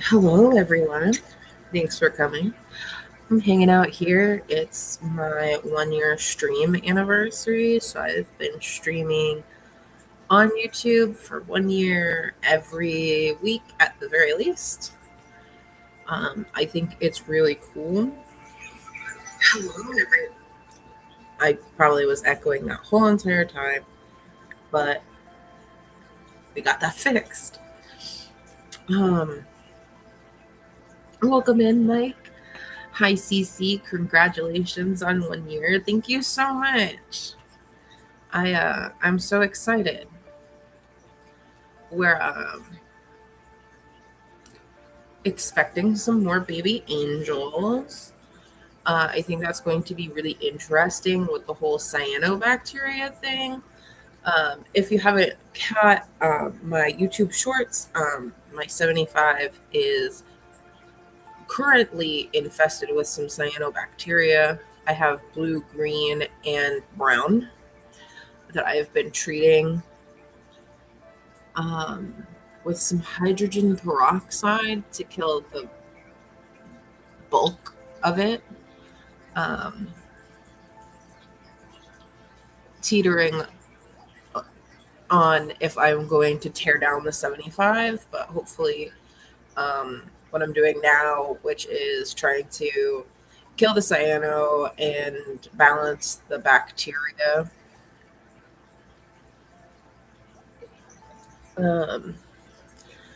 Hello, everyone. Thanks for coming. I'm hanging out here. It's my 1 year stream anniversary. So I've been streaming on YouTube for 1 year every week at the very least. I think it's really cool. Hello, everyone. I probably was echoing that whole entire time, but we got that fixed. Um, Welcome in, Mike. Hi, CC. Congratulations on 1 year. Thank you so much. I'm so excited. We're expecting some more baby angels. I think that's going to be really interesting with the whole cyanobacteria thing. If you haven't caught my YouTube shorts, my 75 is currently infested with some cyanobacteria. I have blue, green, and brown that I have been treating um, with some hydrogen peroxide to kill the bulk of it. Um, Teetering on if I'm going to tear down the 75, but hopefully, what I'm doing now, which is trying to kill the cyano and balance the bacteria. Um,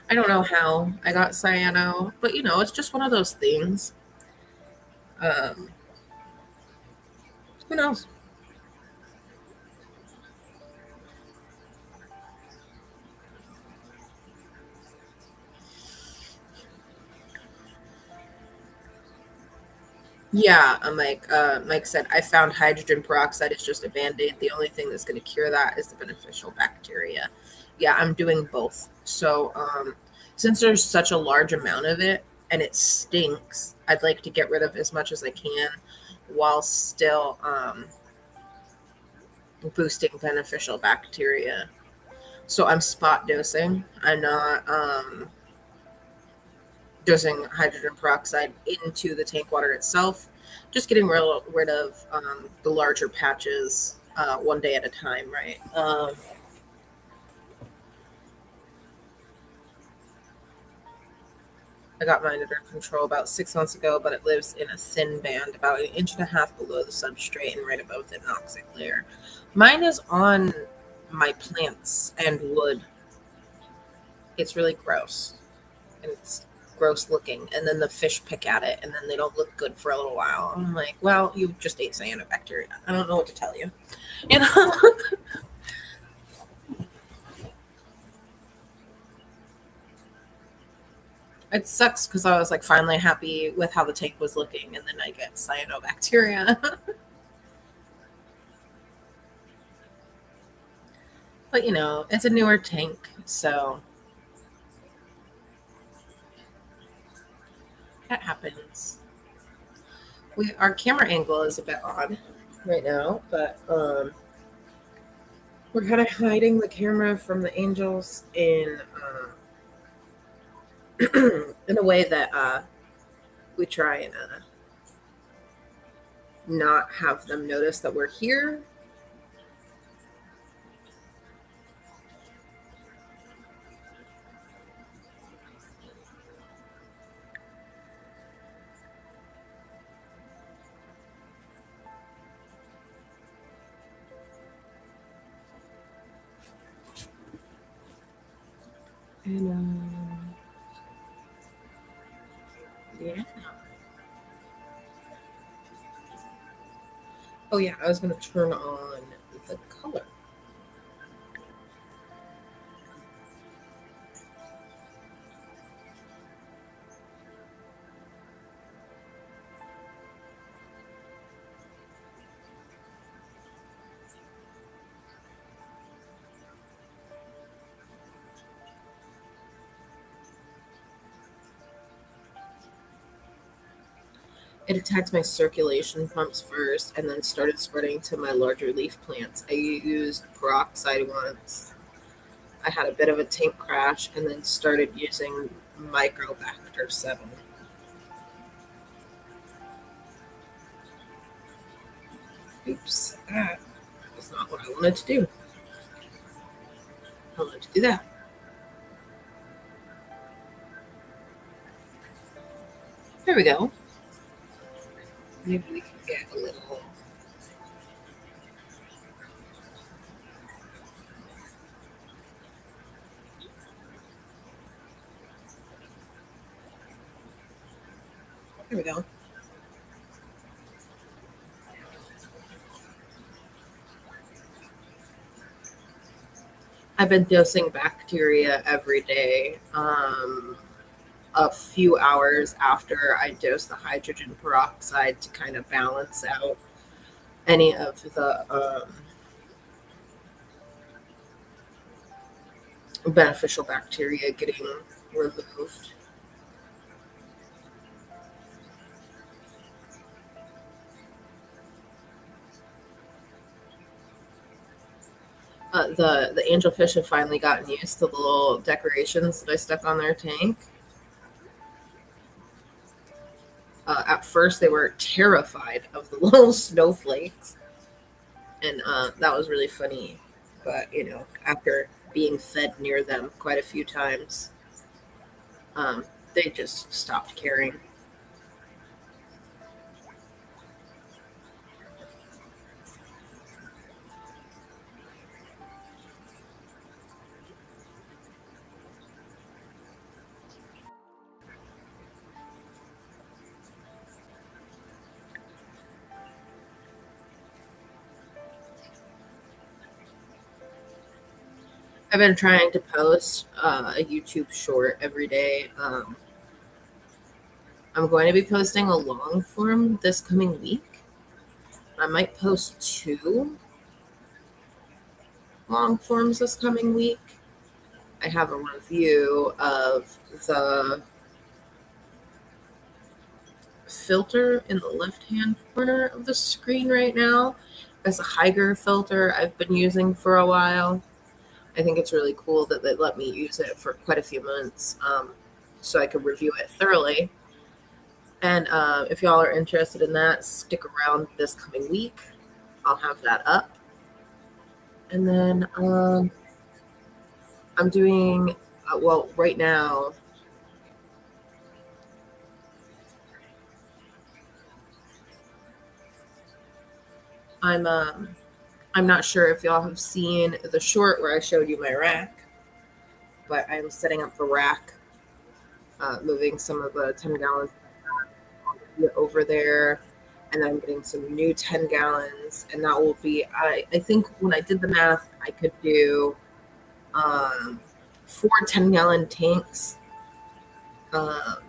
I don't know how I got cyano, but it's just one of those things. Um, who knows? Yeah, Mike said, I found hydrogen peroxide is just a band-aid. The only thing that's going to cure that is the beneficial bacteria. Yeah, I'm doing both. So, since there's such a large amount of it and it stinks, I'd like to get rid of as much as I can while still boosting beneficial bacteria. So I'm spot dosing. I'm not dosing hydrogen peroxide into the tank water itself, just getting rid of the larger patches one day at a time, right? I got mine under control about 6 months ago, but it lives in a thin band, about an inch and a half below the substrate and right above the anoxic layer. Mine is on my plants and wood. It's really gross. And it's gross looking. And then the fish pick at it and then they don't look good for a little while. I'm like, well, you just ate cyanobacteria. I don't know what to tell you. You know? It sucks because I was like finally happy with how the tank was looking and then I get cyanobacteria. But it's a newer tank, so that happens. Our camera angle is a bit odd right now, but we're kind of hiding the camera from the angels in a way that we try and not have them notice that we're here. And yeah. Oh yeah, I was gonna turn on the color. It attacked my circulation pumps first and then started spreading to my larger leaf plants. I used peroxide once. I had a bit of a tank crash and then started using Microbacter 7. Oops, that was not what I wanted to do. I wanted to do that. There we go. Maybe we can get a little. There we go. I've been dosing bacteria every day. A few hours after I dose the hydrogen peroxide to kind of balance out any of the beneficial bacteria getting removed. The angelfish have finally gotten used to the little decorations that I stuck on their tank. At first, they were terrified of the little snowflakes, and that was really funny. But after being fed near them quite a few times, they just stopped caring. I've been trying to post a YouTube short every day. I'm going to be posting a long form this coming week. I might post 2 long forms this coming week. I have a review of the filter in the left-hand corner of the screen right now. It's a Haiger filter I've been using for a while. I think it's really cool that they let me use it for quite a few months, so I could review it thoroughly. And if y'all are interested in that, stick around this coming week. I'll have that up. And then I'm doing, well, right now, I'm not sure if y'all have seen the short where I showed you my rack, but I'm setting up the rack, moving some of the 10 gallons over there, and I'm getting some new 10 gallons, and that will be, I think when I did the math, I could do 4 10-gallon tanks um,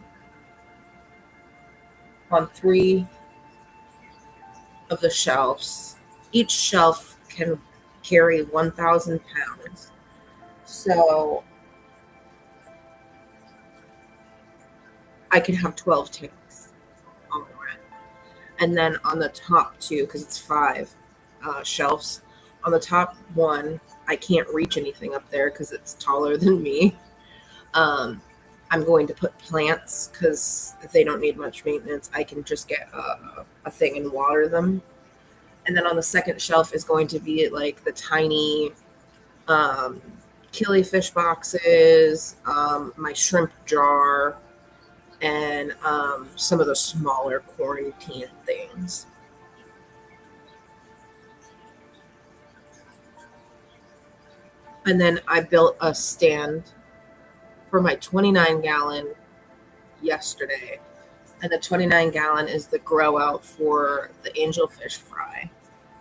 on 3 of the shelves. Each shelf can carry 1,000 pounds. So I can have 12 tanks on the rack. And then on the top 2, because it's 5 shelves, on the top one, I can't reach anything up there because it's taller than me. I'm going to put plants because they don't need much maintenance. I can just get a thing and water them. And then on the second shelf is going to be like the tiny killifish boxes, my shrimp jar, and some of the smaller quarantine things. And then I built a stand for my 29-gallon yesterday. And the 29-gallon is the grow out for the angelfish fry.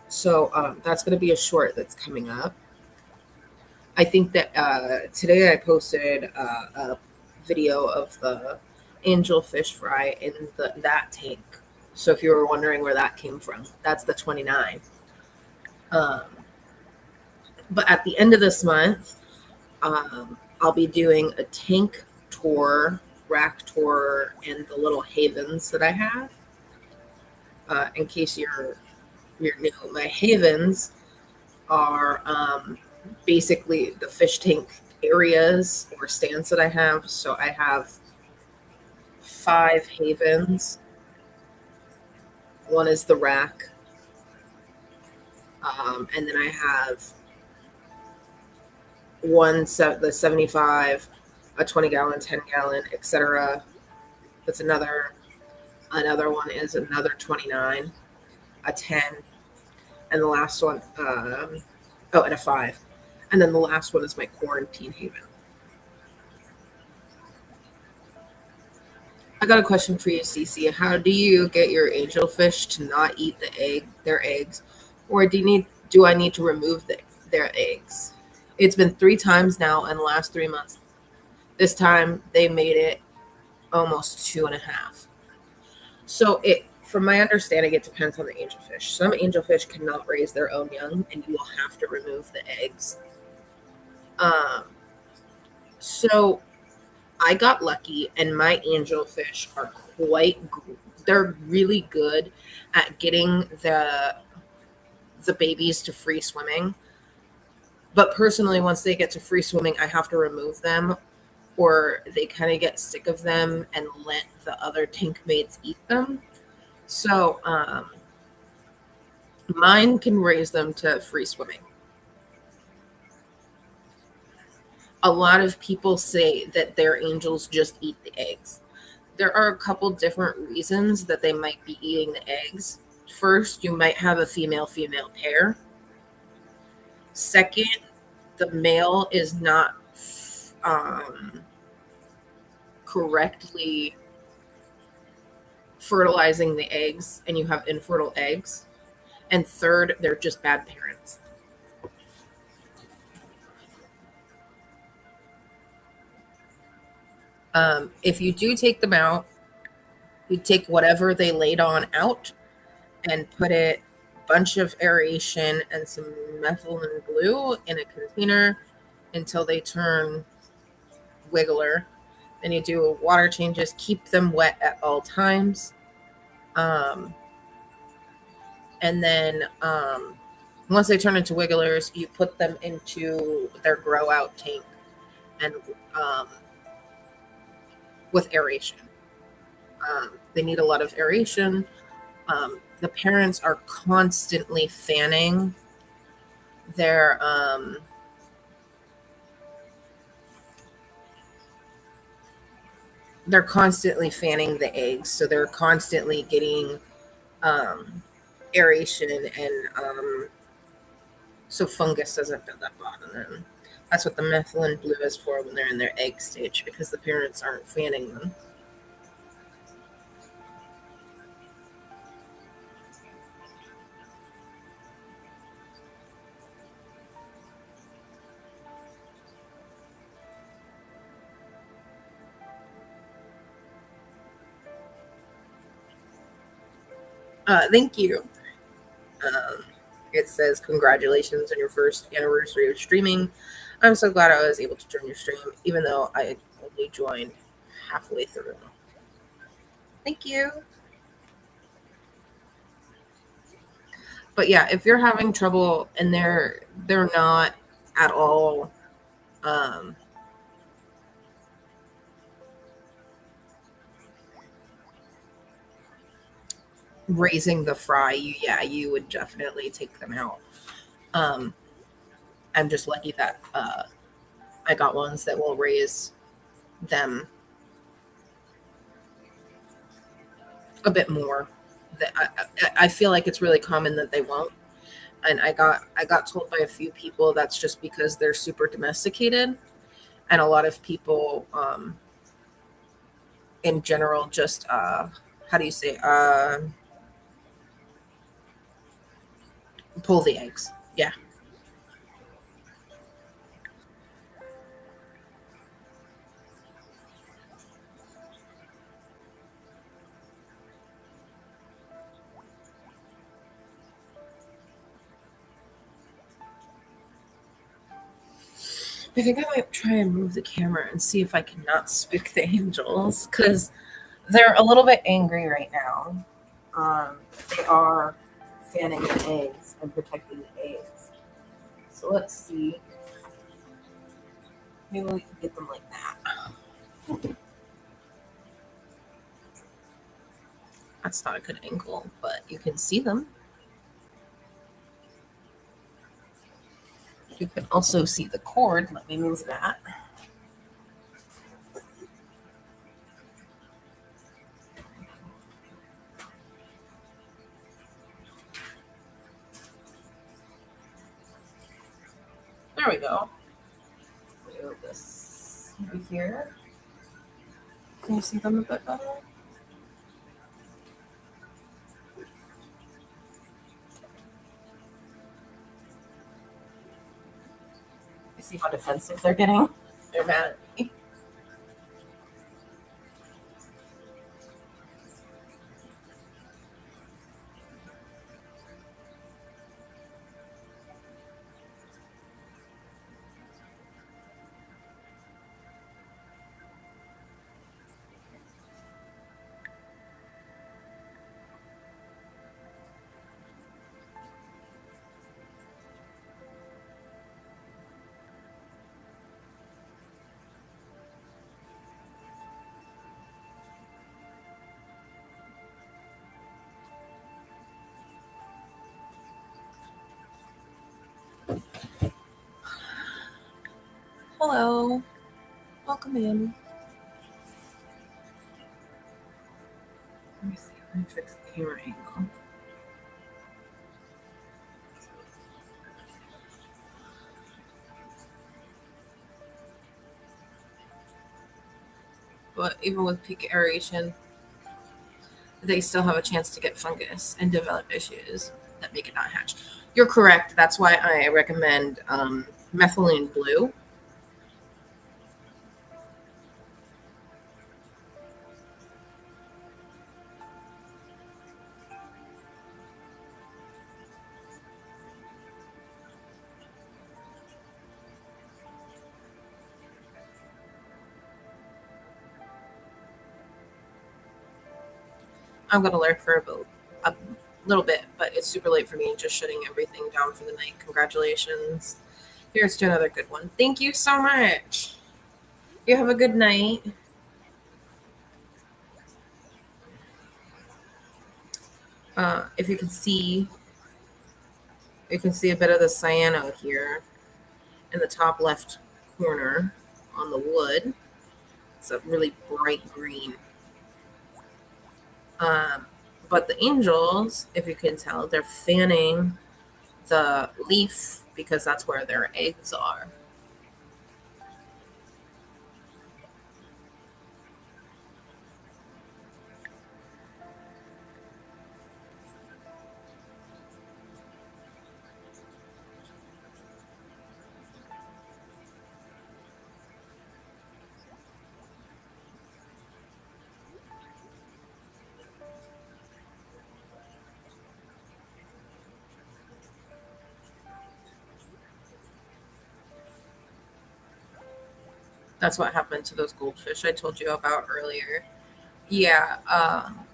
So that's going to be a short that's coming up. I think that today I posted a video of the angelfish fry in that tank. So if you were wondering where that came from, that's the 29. Um, but at the end of this month, I'll be doing a tank tour, rack tour, and the little havens that I have. In case you're new, my havens are basically the fish tank areas or stands that I have. So I have 5 havens. One is the rack. And then I have the 75, a 20-gallon, 10-gallon, etc. That's another one is another 29, a 10, and the last one, and a 5. And then the last one is my quarantine haven. I got a question for you, Cece. How do you get your angelfish to not eat their eggs, or do I need to remove their eggs? It's been 3 times now in the last 3 months. This time they made it almost 2.5. So from my understanding, it depends on the angelfish. Some angelfish cannot raise their own young, and you will have to remove the eggs. So I got lucky, and my angelfish are they're really good at getting the babies to free swimming. But personally, once they get to free swimming, I have to remove them, or they kind of get sick of them and let the other tank mates eat them. So mine can raise them to free swimming. A lot of people say that their angels just eat the eggs. There are a couple different reasons that they might be eating the eggs. First, you might have a female-female pair. Second, the male is not correctly fertilizing the eggs, and you have infertile eggs. And third, they're just bad parents. If you do take them out, you take whatever they laid on out and put a bunch of aeration and some methylene blue in a container until they turn wiggler. Then you do water changes, keep them wet at all times. And then once they turn into wigglers, you put them into their grow out tank and with aeration. They need a lot of aeration. The parents are constantly fanning their they're constantly fanning the eggs, so they're constantly getting aeration, and so fungus doesn't build up on them. That's what the methylene blue is for when they're in their egg stage, because the parents aren't fanning them. Thank you. It says, congratulations on your first anniversary of streaming. I'm so glad I was able to join your stream, even though I only joined halfway through. Thank you. But yeah, if you're having trouble and they're not at all raising the fry, you would definitely take them out. I'm just lucky that I got ones that will raise them a bit more. That I feel like it's really common that they won't. And I got told by a few people that's just because they're super domesticated, and a lot of people in general just how do you say pull the eggs. Yeah. I think I might try and move the camera and see if I can not spook the angels, because they're a little bit angry right now. They are fanning the eggs and protecting the eggs. So let's see. Maybe we can get them like that. That's not a good angle, but you can see them. You can also see the cord. Let me move that. There we go. Move this over here. Can you see them a bit better? You see how defensive they're getting? They're mad at me. Hello. Welcome in. Let me see. Let me fix the camera angle. But even with peak aeration, they still have a chance to get fungus and develop issues that make it not hatch. You're correct. That's why I recommend methylene blue. I'm going to lurk for a little bit, but it's super late for me. Just shutting everything down for the night. Congratulations. Here's to another good one. Thank you so much. You have a good night. If you can see a bit of the cyano here in the top left corner on the wood. It's a really bright green. Um, but the angels, if you can tell, they're fanning the leaf because that's where their eggs are. That's what happened to those goldfish I told you about earlier. Yeah,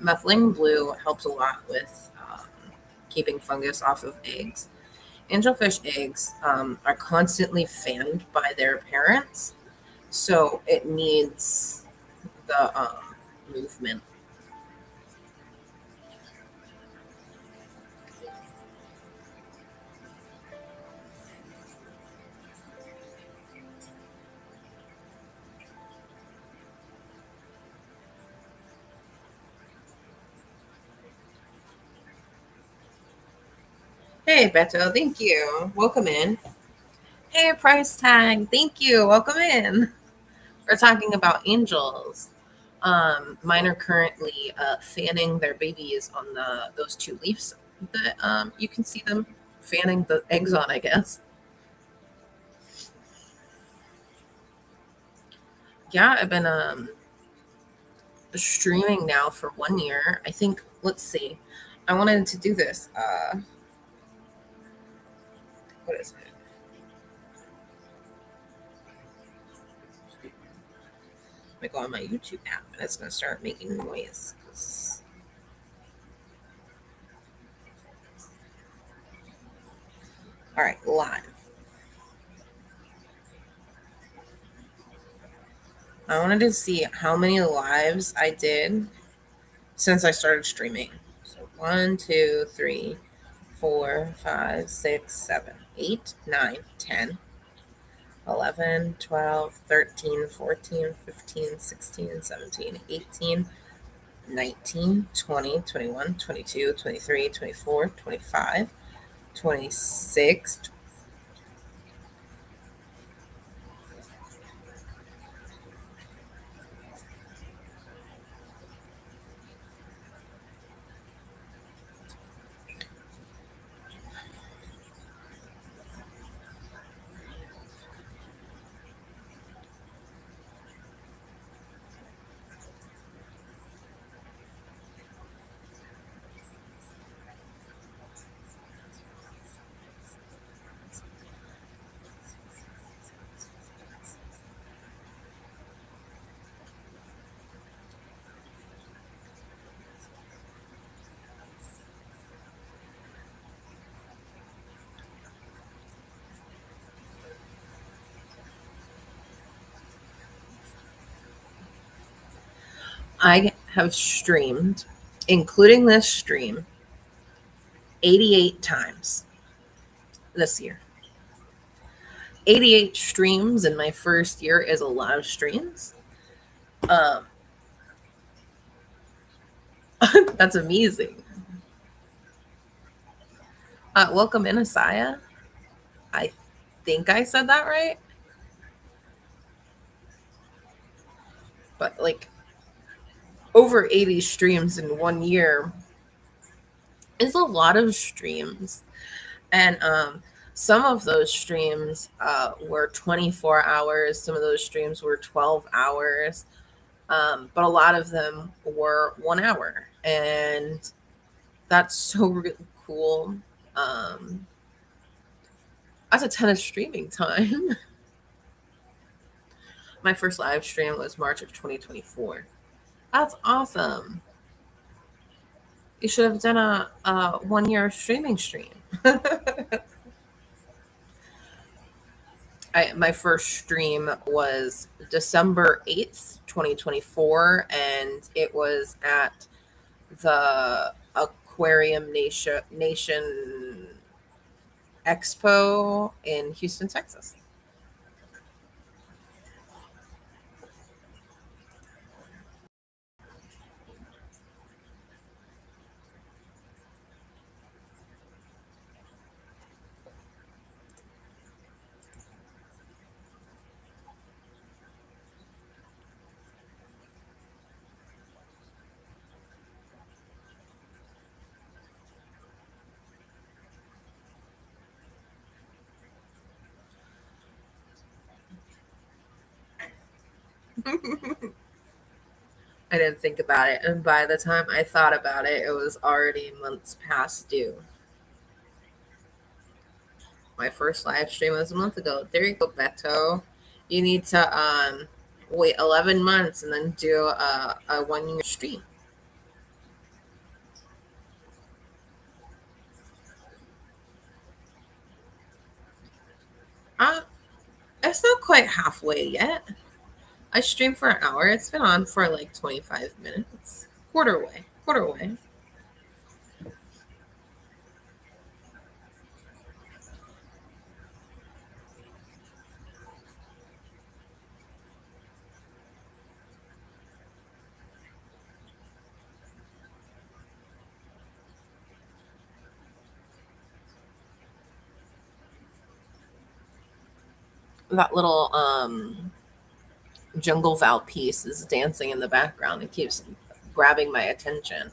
methylene blue helps a lot with keeping fungus off of eggs. Angelfish eggs are constantly fanned by their parents, so it needs the movement. Hey, Beto, thank you. Welcome in. Hey, price tag, thank you. Welcome in. We're talking about angels. Mine are currently fanning their babies on those two leaves that you can see them fanning the eggs on, I guess. Yeah, I've been streaming now for 1 year. I think, let's see. I wanted to do this. What is it? I go on my YouTube app and it's going to start making noise. All right, live. I wanted to see how many lives I did since I started streaming. So 1, 2, 3, 4, 5, 6, 7, 8, 9, 10, 11, 12, 13, 14, 15, 16, 17, 18, 19, 20, 21, 22, 23, 24, 25, 26. I have streamed, including this stream, 88 times this year. 88 streams in my first year is a lot of streams. Um, that's amazing. Welcome in, Asaya. I think I said that right. But like over 80 streams in 1 year is a lot of streams. And some of those streams were 24 hours, some of those streams were 12 hours, but a lot of them were 1 hour. And that's so really cool. That's a ton of streaming time. My first live stream was March of 2024. That's awesome. You should have done a 1 year streaming stream. My first stream was December 8th, 2024, and it was at the Aquarium Nation Expo in Houston, Texas. I didn't think about it, and by the time I thought about it, it was already months past due. My first live stream was a month ago. There you go, Beto. You need to wait 11 months and then do a 1 year stream. Uh, it's not quite halfway yet. I streamed for an hour. It's been on for like 25 minutes. Quarter way. Quarter way. That little jungle Val piece is dancing in the background. It keeps grabbing my attention.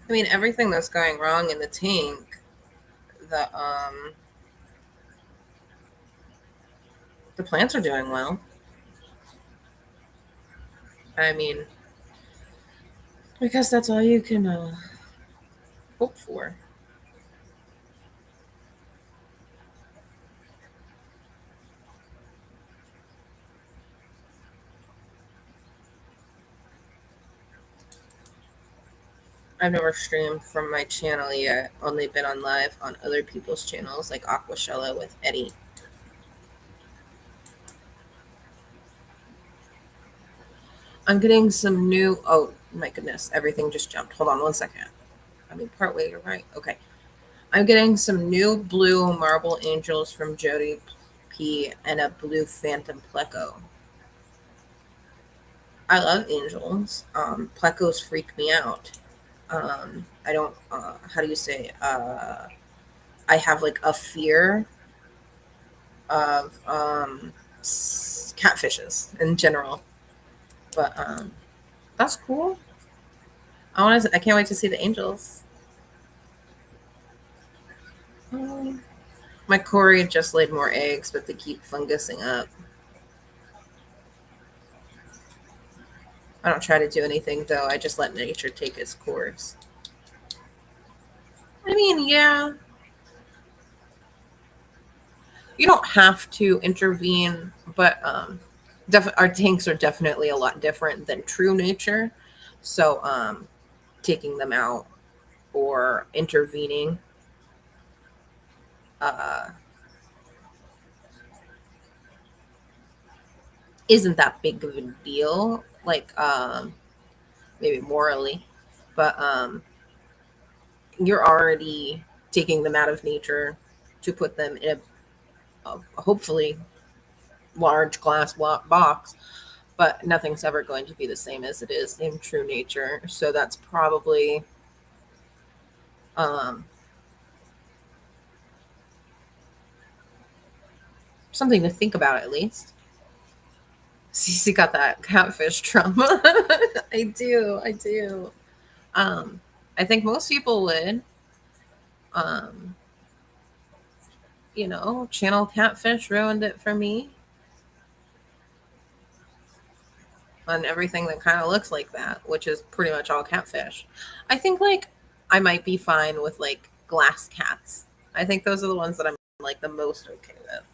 I mean, everything that's going wrong in the tank, the the plants are doing well. I mean, because that's all you can hope for. I've never streamed from my channel yet. Only been on live on other people's channels like Aquashella with Eddie. I'm getting some new. Oh my goodness! Everything just jumped. Hold on one second. I mean, partway. You're right. Okay. I'm getting some new blue marble angels from Jody P and a blue phantom pleco. I love angels. Plecos freak me out. I don't. How do you say? I have like a fear of catfishes in general. But that's cool. I want to. I can't wait to see the angels. Um, my Corey just laid more eggs, but they keep fungusing up. I don't try to do anything though. I just let nature take its course. I mean, yeah, you don't have to intervene, but our tanks are definitely a lot different than true nature. So taking them out or intervening uh, isn't that big of a deal. Like maybe morally, but you're already taking them out of nature to put them in a hopefully large glass box, but nothing's ever going to be the same as it is in true nature. So that's probably um, something to think about at least. Cece got that catfish trauma. I do. Um, I think most people would. Um, channel catfish ruined it for me on everything that kind of looks like that, which is pretty much all catfish. I think like I might be fine with like glass cats. I think those are the ones that I'm like the most okay with.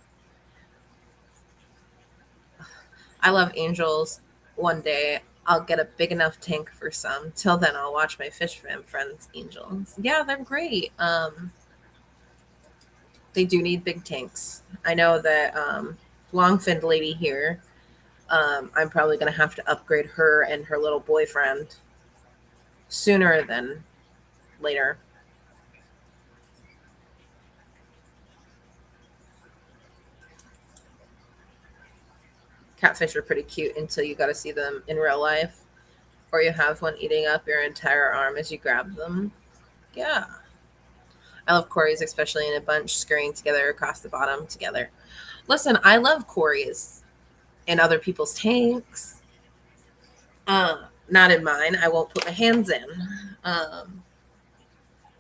I love angels. One day I'll get a big enough tank for some. Till then I'll watch my fish friends angels. Yeah, they're great. They do need big tanks. I know that longfinned lady here, I'm probably going to have to upgrade her and her little boyfriend sooner than later. Catfish are pretty cute until you got to see them in real life, or you have one eating up your entire arm as you grab them. Yeah. I love Corys, especially in a bunch, scurrying together across the bottom together. Listen, I love Corys in other people's tanks. Not in mine. I won't put my hands in. Um,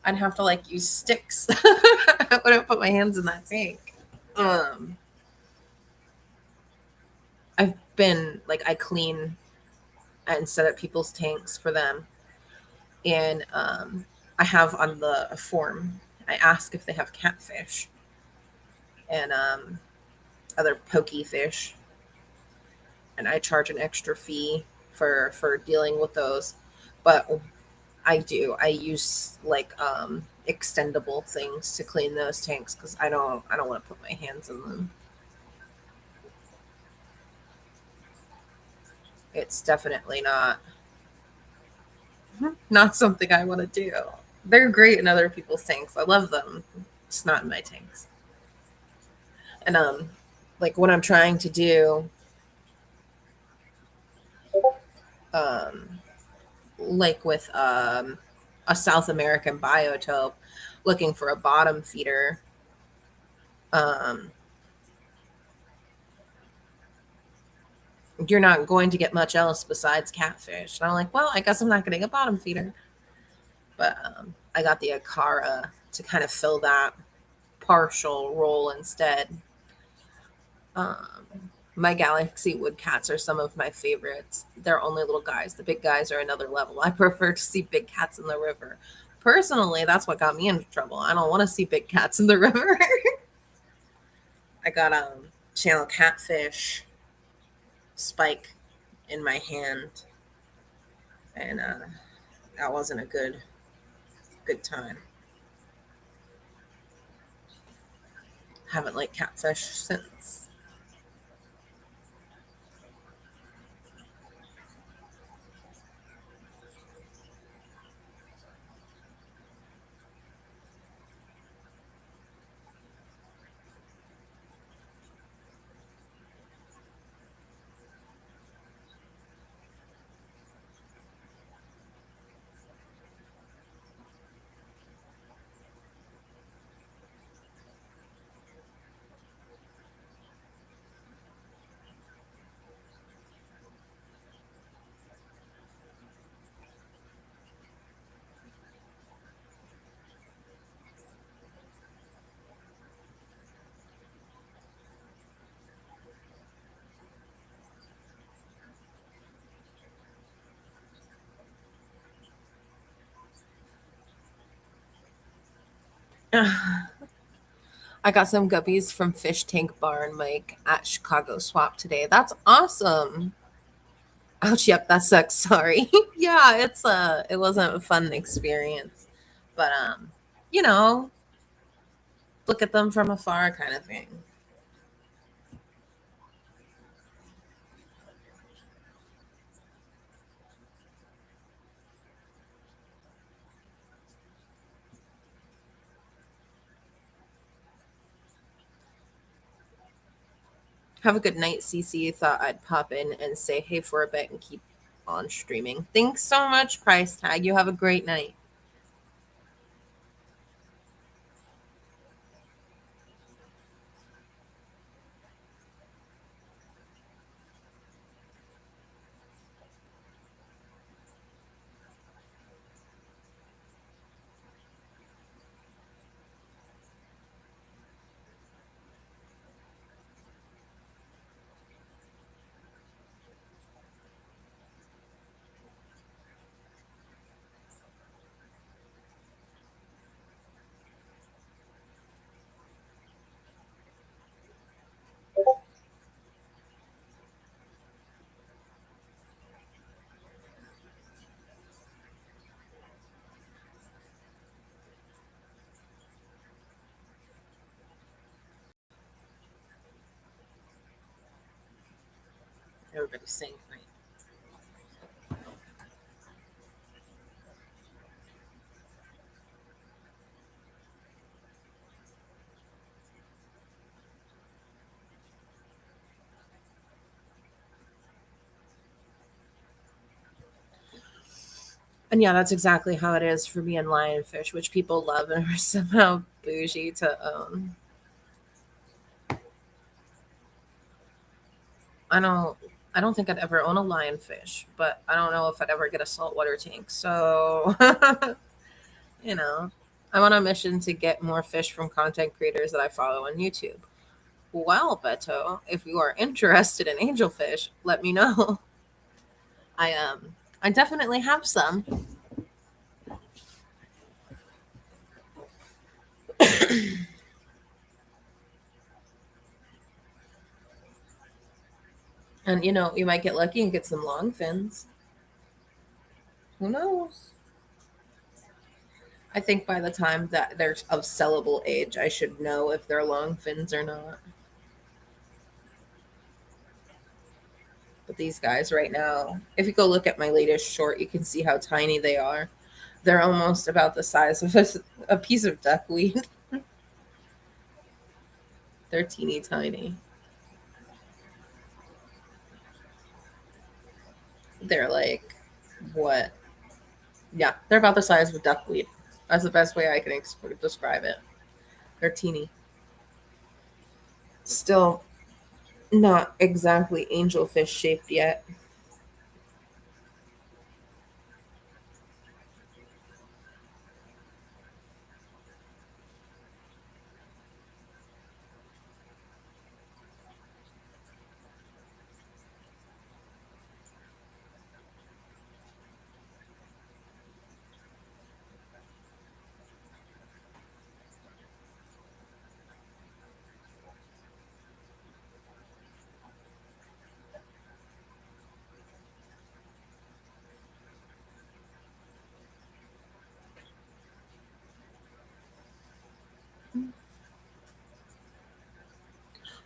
I'd have to like use sticks. I wouldn't put my hands in that tank. Um, I've been like I clean and set up people's tanks for them, and I have on the form. I ask if they have catfish and other pokey fish, and I charge an extra fee for dealing with those. But I do. I use like extendable things to clean those tanks because I don't want to put my hands in them. It's definitely not something I want to do. They're great in other people's tanks. I love them. It's not in my tanks. And like what I'm trying to do, um, like with a South American biotope, looking for a bottom feeder. Um, you're not going to get much else besides catfish. And I'm like, well, I guess I'm not getting a bottom feeder. but I got the Akara to kind of fill that partial role instead. My Galaxy Woodcats are some of my favorites. They're only little guys. The big guys are another level. I prefer to see big cats in the river. Personally, that's what got me into trouble. I don't want to see big cats in the river. I got channel catfish spike in my hand, and that wasn't a good time. Haven't liked catfish since. I got some guppies from Fish Tank Bar and Mike at Chicago Swap today. That's awesome. Ouch, yep, that sucks. Sorry. Yeah, it wasn't a fun experience. But you know, look at them from afar kind of thing. Have a good night, Cece. Thought I'd pop in and say hey for a bit and keep on streaming. Thanks so much, Price Tag. You have a great night. Everybody's saying night. And yeah, that's exactly how it is for me and lionfish, which people love and are somehow bougie to own. I don't I don't think I'd ever own a lionfish, but I don't know if I'd ever get a saltwater tank. So, you know, I'm on a mission to get more fish from content creators that I follow on YouTube. Well, Beto, if you are interested in angelfish, let me know. I definitely have some. And you might get lucky and get some long fins. Who knows? I think by the time that they're of sellable age, I should know if they're long fins or not. But these guys right now, if you go look at my latest short, you can see how tiny they are. They're almost about the size of a piece of duckweed. They're teeny tiny. They're like, what? Yeah, they're about the size of duckweed. That's the best way I can describe it. They're teeny. Still not exactly angelfish shaped yet.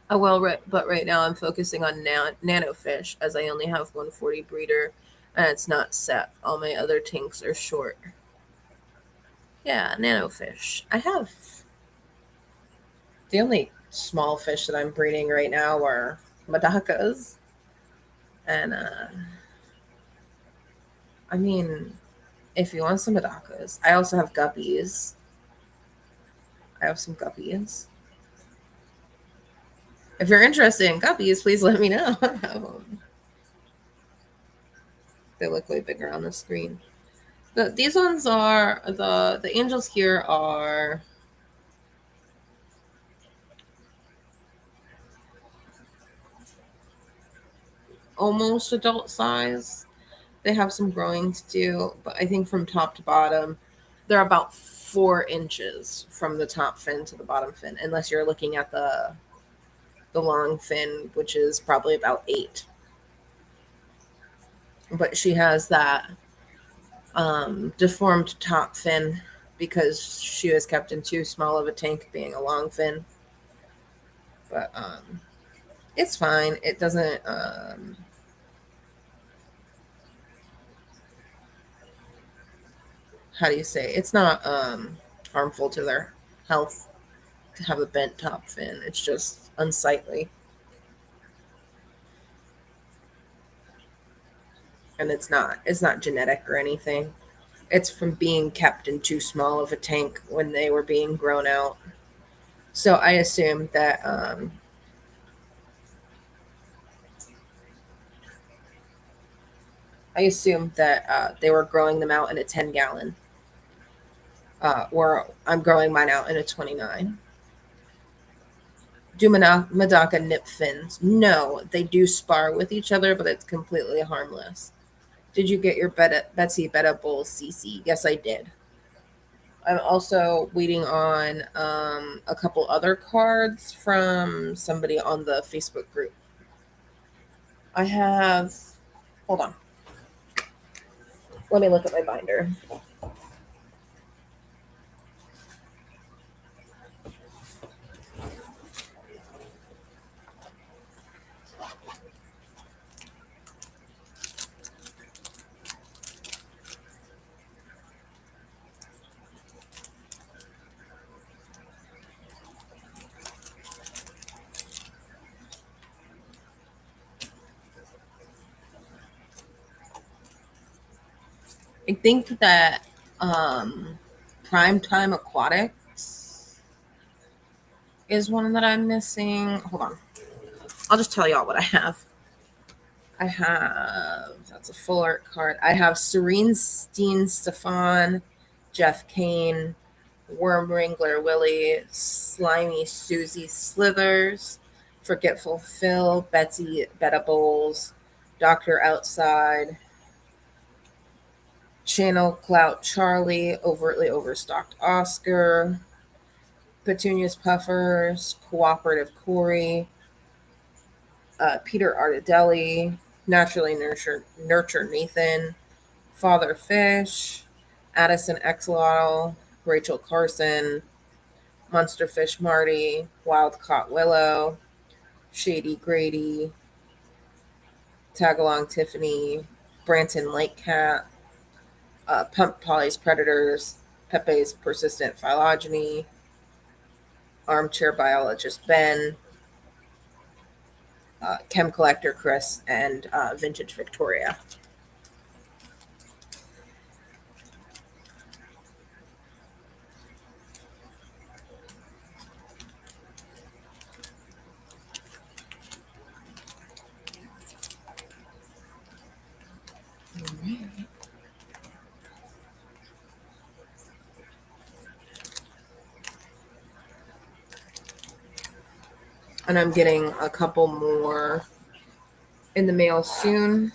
But right now I'm focusing on nanofish as I only have 140 breeder and it's not set. All my other tanks are short. Yeah, nanofish. I have the only small fish that I'm breeding right now are Madakas. And I mean, if you want some Madakas, I also have guppies. I have some guppies. If you're interested in guppies, please let me know. They look way bigger on the screen. These ones are the angels here are almost adult size. They have some growing to do, but I think from top to bottom, they're about 4 inches from the top fin to the bottom fin, unless you're looking at the long fin, which is probably about 8. But she has that deformed top fin because she was kept in too small of a tank, being a long fin. But it's fine. It doesn't. How do you say? It's not harmful to their health to have a bent top fin. It's just unsightly, and it's not genetic or anything. It's from being kept in too small of a tank when they were being grown out. So I assume that they were growing them out in a 10 gallon, or I'm growing mine out in a 29. Do Madaka nip fins? No, they do spar with each other, but it's completely harmless. Did you get your Betsy Betta Bowl CC? Yes, I did. I'm also waiting on a couple other cards from somebody on the Facebook group. I have. Hold on. Let me look at my binder. I think that Primetime Aquatics is one that I'm missing. Hold on. I'll just tell y'all what I have. That's a full art card. I have Serene Steen Stefan, Jeff Kane, Worm Wrangler Willie, Slimy Susie Slithers, Forgetful Phil, Betsy Betta Bowles, Dr. Outside, Channel Clout Charlie, Overtly Overstocked Oscar, Petunias Puffers, Cooperative Corey, Peter Artidelli, Naturally Nurture Nathan, Father Fish, Addison Exlotl, Rachel Carson, Monster Fish Marty, Wild Caught Willow, Shady Grady, Tagalong Tiffany, Branton Lightcat, Pump Polly's Predators, Pepe's Persistent Phylogeny, Armchair Biologist Ben, Chem Collector Chris, and Vintage Victoria. And I'm getting a couple more in the mail soon.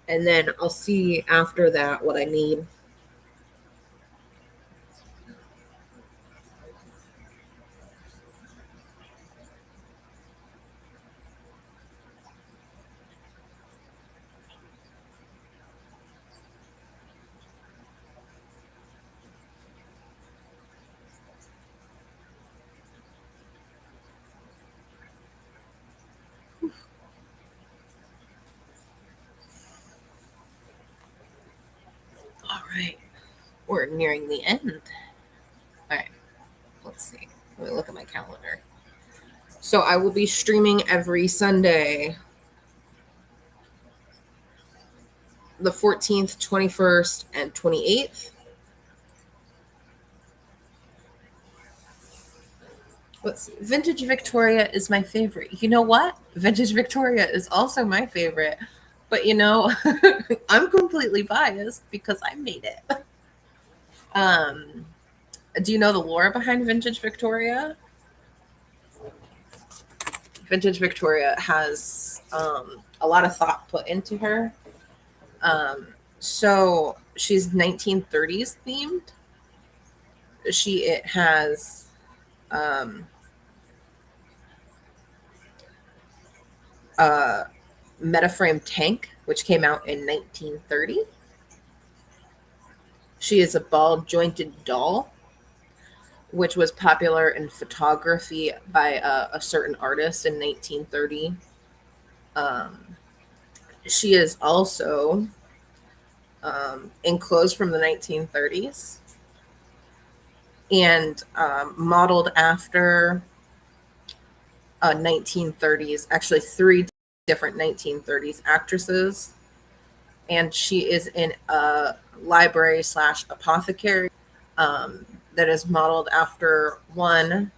And then I'll see after that what I need. right. We're nearing the end. All right. Let's see. Let me look at my calendar. So I will be streaming every Sunday, the 14th, 21st, and 28th. Let's see. Vintage Victoria is my favorite. You know what? Vintage Victoria is also my favorite. But I'm completely biased because I made it. Um, do you know the lore behind Vintage Victoria? Vintage Victoria has a lot of thought put into her. So she's 1930s themed. It has a Metaframe tank, which came out in 1930. She is a ball jointed doll, which was popular in photography by a certain artist in 1930. She is also in clothes from the 1930s and modeled after 1930s, actually three different 1930s actresses. And she is in a library slash apothecary that is modeled after one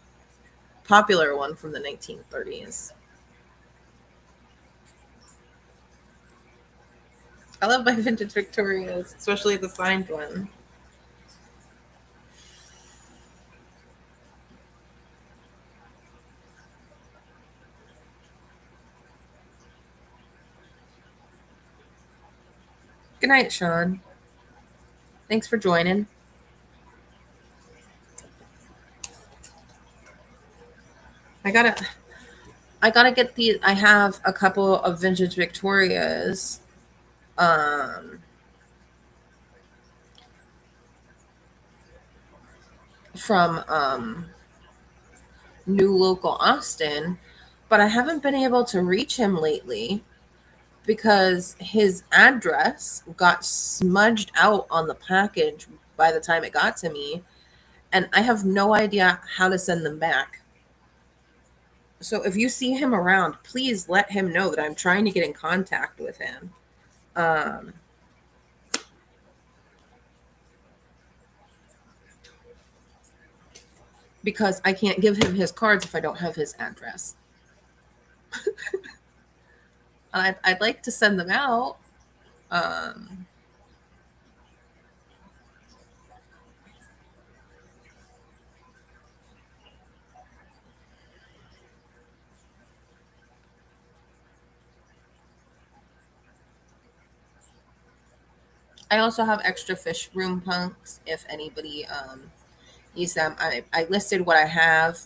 popular one from the 1930s. I love my vintage Victorias, especially the signed one. Good night, Sean. Thanks for joining. I gotta get these. I have a couple of vintage Victorias. Um, from New Local Austin, but I haven't been able to reach him lately because his address got smudged out on the package by the time it got to me, and I have no idea how to send them back. So if you see him around, please let him know that I'm trying to get in contact with him. Um, because I can't give him his cards if I don't have his address. I'd like to send them out. Um, I also have extra fish room punks if anybody needs them. I listed what I have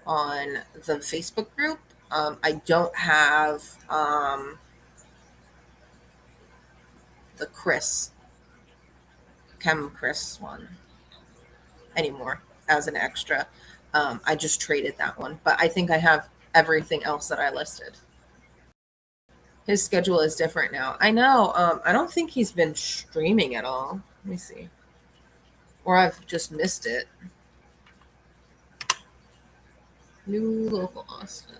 on the Facebook group. I don't have the Chris one anymore as an extra. I just traded that one, but I think I have everything else that I listed. His schedule is different now. I know. I don't think he's been streaming at all. Let me see. Or I've just missed it. New Local Austin.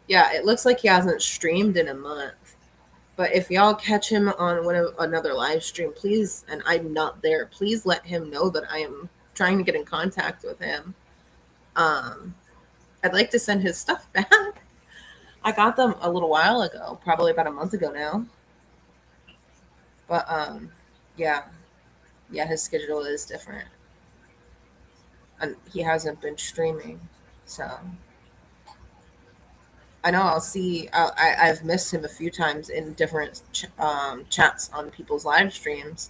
Yeah, it looks like he hasn't streamed in a month. But if y'all catch him on another live stream, please, and I'm not there, please let him know that I am trying to get in contact with him. I'd like to send his stuff back. I got them a little while ago, probably about a month ago now. But yeah, his schedule is different, and he hasn't been streaming, so I know I'll see. I've missed him a few times in different chats on people's live streams,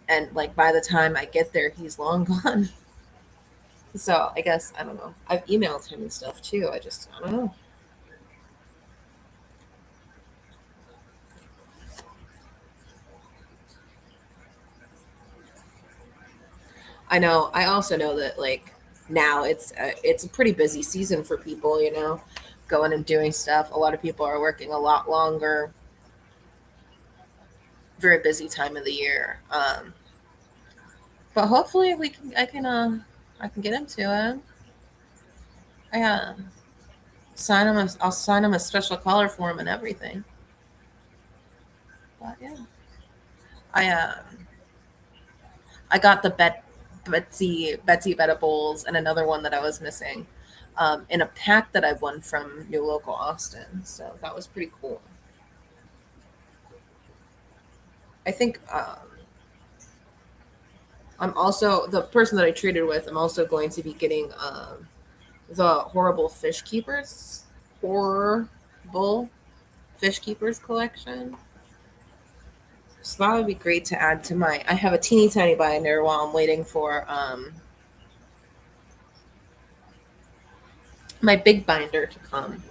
and like by the time I get there, he's long gone. So I guess I don't know. I've emailed him and stuff too. I don't know. I know. I also know that like now it's a pretty busy season for people. Going and doing stuff. A lot of people are working a lot longer. Very busy time of the year. But hopefully we can. I can get into it. I sign him. I'll sign him a special collar form and everything. But yeah, I I got the Betsy Bowls and another one that I was missing in a pack that I won from New Local Austin. So that was pretty cool. I think I'm also the person that I traded with. I'm also going to be getting the horrible fish keepers collection. So that would be great to add to my. I have a teeny tiny binder while I'm waiting for my big binder to come.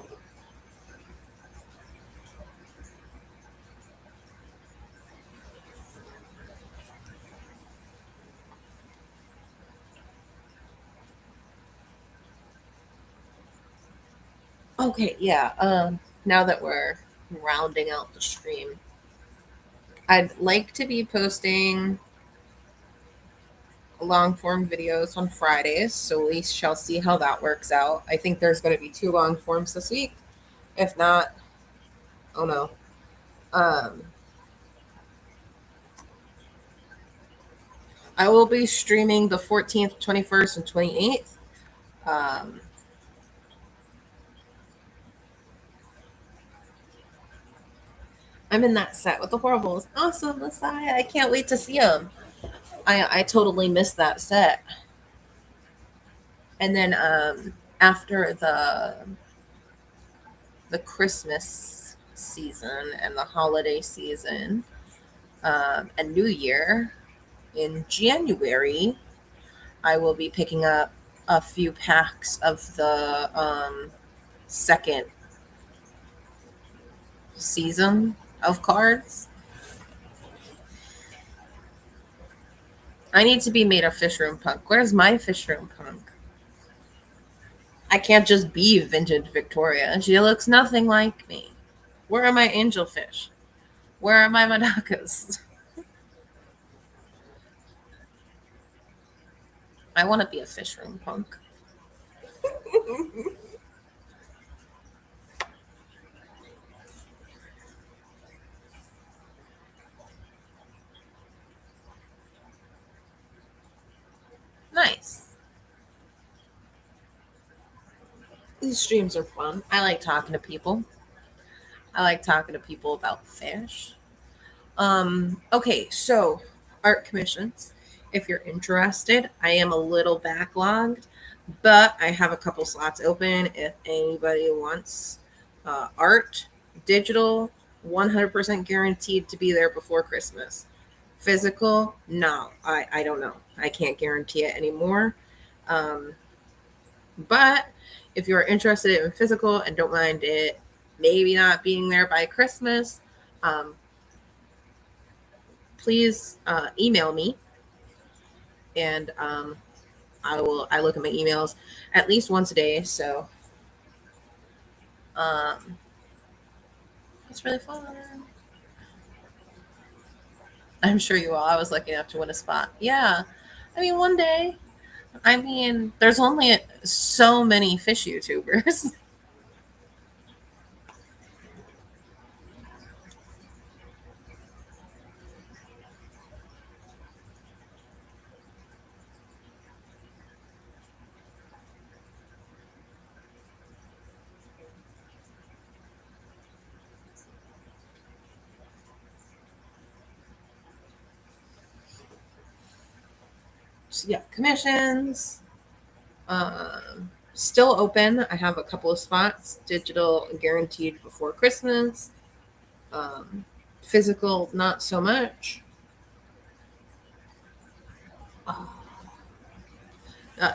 Okay, yeah. Now that we're rounding out the stream, I'd like to be posting long form videos on Fridays, so we shall see how that works out. I think there's going to be two long forms this week. If not, oh no. Um, I will be streaming the 14th, 21st, and 28th. Um, I'm in that set with the Horribles. Awesome, Messiah. I can't wait to see them. I totally missed that set. And then after the Christmas season and the holiday season and New Year in January, I will be picking up a few packs of the second season of cards. I need to be made a fish room punk. Where's my fish room punk? I can't just be vintage Victoria. She looks nothing like me. Where are my angelfish? Where are my Madakas? I want to be a fish room punk. Nice. These streams are fun. I like talking to people. I like talking to people about fish. Okay, so art commissions. If you're interested, I am a little backlogged, but I have a couple slots open if anybody wants art, digital, 100% guaranteed to be there before Christmas. Physical, no, I don't know. I can't guarantee it anymore. Um, but if you're interested in physical and don't mind it maybe not being there by Christmas, um, please email me and I look at my emails at least once a day. So um, it's really fun. I'm sure you will. I was lucky enough to win a spot. Yeah. I mean, one day. I mean, there's only so many fish YouTubers. So, yeah, commissions. Still open. I have a couple of spots, digital guaranteed before Christmas. Um, Physical, not so much.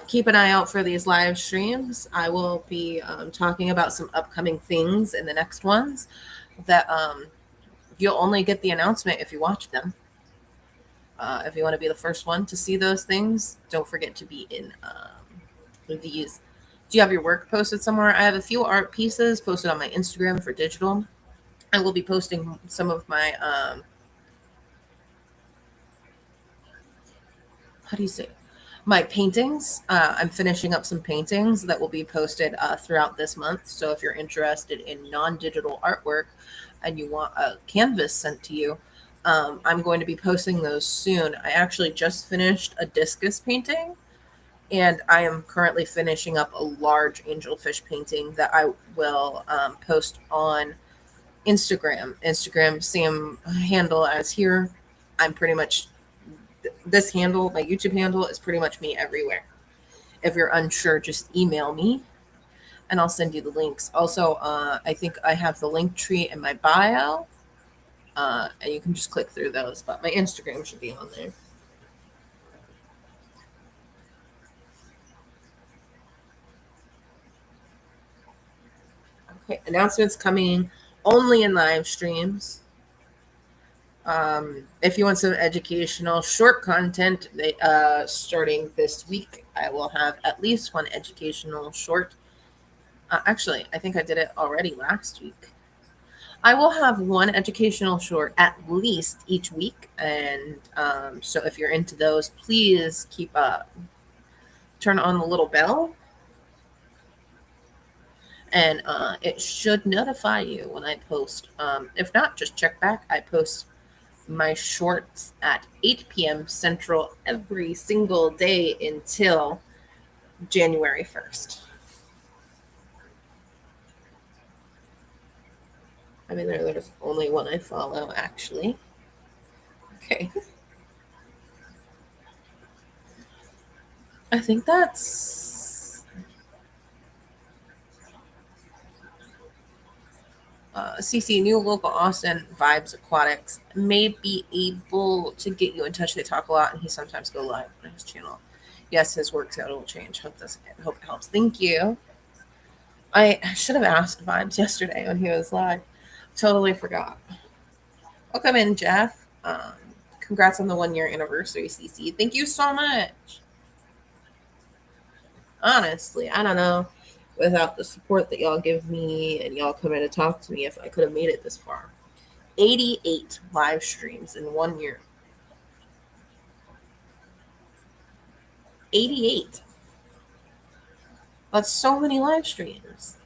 Keep an eye out for these live streams. I will be talking about some upcoming things in the next ones that you'll only get the announcement if you watch them. If you want to be the first one to see those things, don't forget to be in these. Do you have your work posted somewhere? I have a few art pieces posted on my Instagram for digital. I will be posting some of my how do you say, my paintings. I'm finishing up some paintings that will be posted throughout this month. So if you're interested in non-digital artwork and you want a canvas sent to you, I'm going to be posting those soon. I actually just finished a discus painting, and I am currently finishing up a large angelfish painting that I will post on Instagram. Instagram, same handle as here. I'm pretty much this handle, my YouTube handle, is pretty much me everywhere. If you're unsure, just email me and I'll send you the links. Also, I think I have the link tree in my bio, and you can just click through those. But my Instagram should be on there. Okay, announcements coming only in live streams. If you want some educational short content, starting this week, I will have at least one educational short. Actually, I think I did it already last week. I will have one educational short at least each week, and so if you're into those, please keep turn on the little bell, and it should notify you when I post. If not, just check back. I post my shorts at 8 p.m. Central every single day until January 1st. I mean, there's only one I follow, actually. Okay. I think that's CC, New Local Austin Vibes Aquatics, may be able to get you in touch. They talk a lot, and he sometimes go live on his channel. Yes, his work schedule will change. Hope it helps. Thank you. I should have asked Vibes yesterday when he was live. Totally forgot. Welcome in, Jeff. Congrats on the 1 year anniversary, CC. Thank you so much. Honestly, I don't know, without the support that y'all give me and y'all coming to talk to me, if I could have made it this far. 88 live streams in 1 year. 88. That's so many live streams.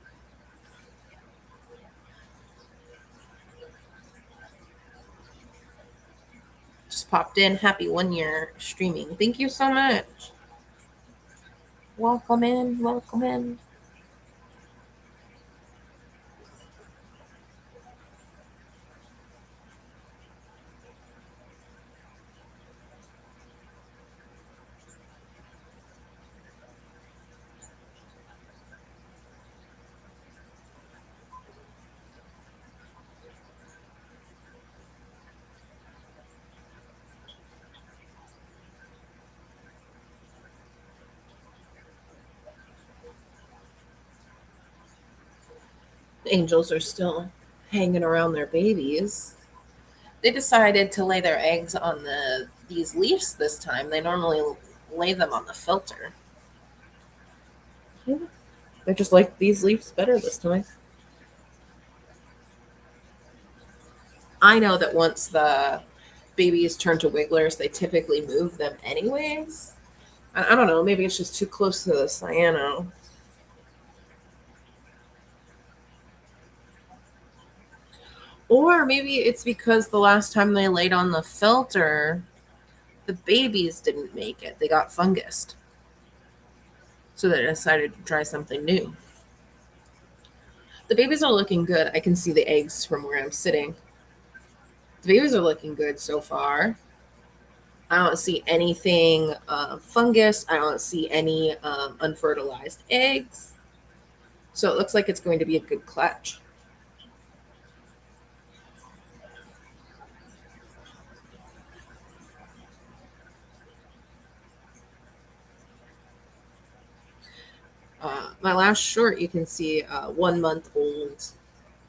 Just popped in. Happy 1 year streaming. Thank you so much. Welcome in. Welcome in. The angels are still hanging around their babies. They decided to lay their eggs on these leaves this time. They normally lay them on the filter. Yeah, they just like these leaves better this time. I know that once the babies turn to wigglers, they typically move them anyways. I don't know. Maybe it's just too close to the cyano. Or maybe it's because the last time they laid on the filter, the babies didn't make it. They got fungused. So they decided to try something new. The babies are looking good. I can see the eggs from where I'm sitting. The babies are looking good so far. I don't see anything fungus. I don't see any unfertilized eggs. So it looks like it's going to be a good clutch. My last short, you can see 1 month old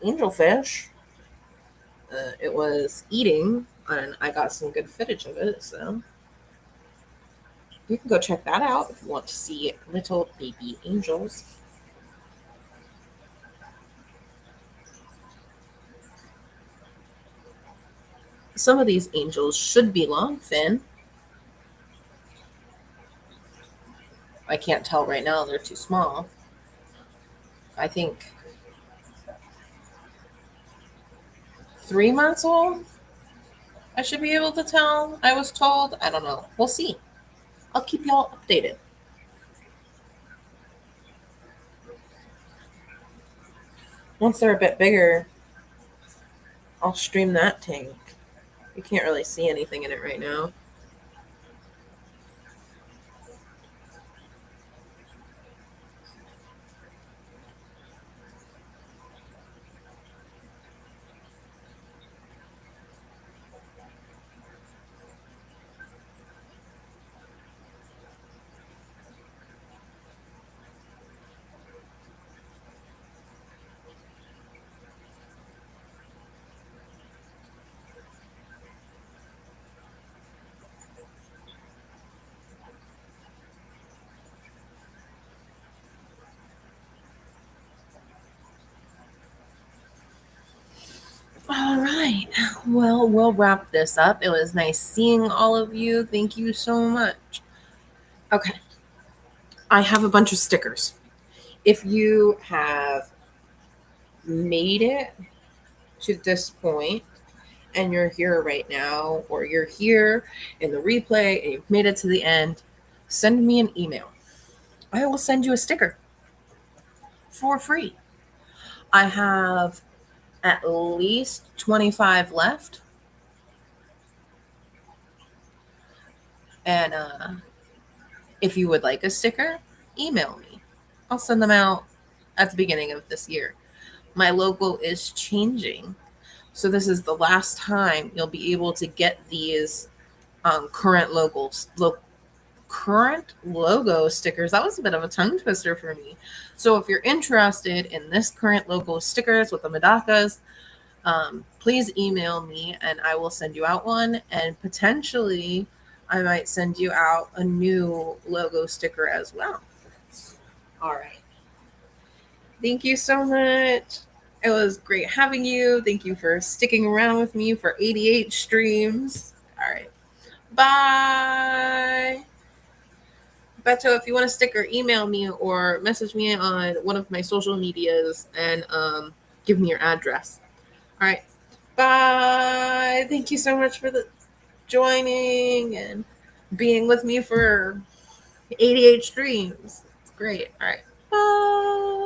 angelfish. It was eating and I got some good footage of it, so you can go check that out if you want to see little baby angels. Some of these angels should be long fin. I can't tell right now, they're too small. I think 3 months old. I should be able to tell. I was told. I don't know. We'll see. I'll keep y'all updated. Once they're a bit bigger, I'll stream that tank. You can't really see anything in it right now. All right. Well, we'll wrap this up. It was nice seeing all of you. Thank you so much. Okay. I have a bunch of stickers. If you have made it to this point and you're here right now, or you're here in the replay and you've made it to the end, send me an email. I will send you a sticker for free. I have at least 25 left. And if you would like a sticker, email me. I'll send them out at the beginning of this year. My logo is changing. So this is the last time you'll be able to get these current current logo stickers. That was a bit of a tongue twister for me. So if you're interested in this current logo stickers with the Medakas, please email me and I will send you out one. And potentially I might send you out a new logo sticker as well. All right. Thank you so much. It was great having you. Thank you for sticking around with me for 88 streams. All right. Bye. Beto, if you want to stick or email me or message me on one of my social medias and give me your address. All right. Bye. Thank you so much for joining and being with me for 88 streams. It's great. All right. Bye.